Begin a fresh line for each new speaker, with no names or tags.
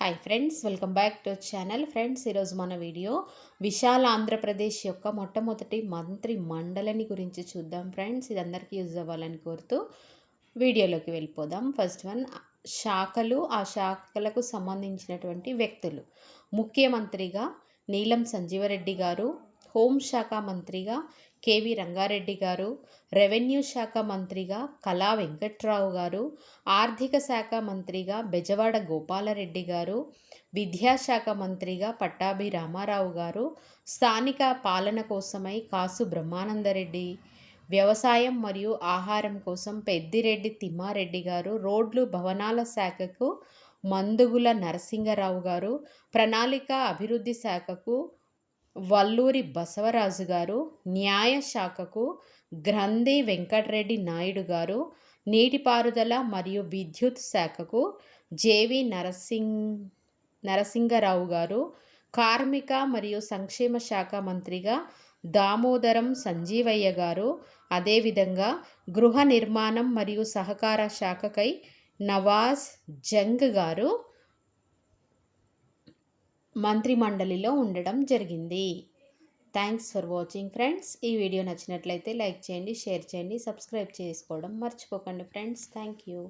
Hi friends, welcome back to channel. Friends, ఈరోజు మన video విశాల ఆంధ్రప్రదేశ్ యొక్క మొట్టమొదటి మంత్రి మండలిని గురించి చూద్దాం. ఫ్రెండ్స్, ఇది అందరికీ యూజ్ అవ్వాలని కోరుతూ వీడియోలోకి వెళ్ళిపోదాం. ఫస్ట్ వన్, శాఖలు, ఆ శాఖలకు సంబంధించినటువంటి వ్యక్తులు. ముఖ్యమంత్రిగా నీలం సంజీవరెడ్డి గారు, హోంశాఖ మంత్రిగా కేవి రంగారెడ్డి గారు, రెవెన్యూ శాఖ మంత్రిగా కళా వెంకట్రావు గారు, ఆర్థిక శాఖ మంత్రిగా బెజవాడ గోపాలరెడ్డి గారు, విద్యాశాఖ మంత్రిగా పట్టాభి రామారావు గారు, స్థానిక పాలన కోసమై కాసు బ్రహ్మానందరెడ్డి, వ్యవసాయం మరియు ఆహారం కోసం పెద్దిరెడ్డి తిమ్మారెడ్డి గారు, రోడ్లు భవనాల శాఖకు మందుగుల నరసింగరావు గారు, ప్రణాళిక అభివృద్ధి శాఖకు వల్లూరి బసవరాజు గారు, న్యాయశాఖకు గ్రంథి వెంకటరెడ్డి నాయుడు గారు, నీటిపారుదల మరియు విద్యుత్ శాఖకు జేవి నరసింగరావు గారు, కార్మిక మరియు సంక్షేమ శాఖ మంత్రిగా దామోదరం సంజీవయ్య గారు, అదేవిధంగా గృహ నిర్మాణం మరియు సహకార శాఖకై నవాజ్ జంగ్ గారు మంత్రిమండలిలో ఉండడం జరిగింది. Thanks for watching friends. ఈ వీడియో నచ్చినట్లయితే లైక్ చేయండి, షేర్ చేయండి, సబ్స్క్రైబ్ చేసుకోవడం మర్చిపోకండి ఫ్రెండ్స్. Thank you.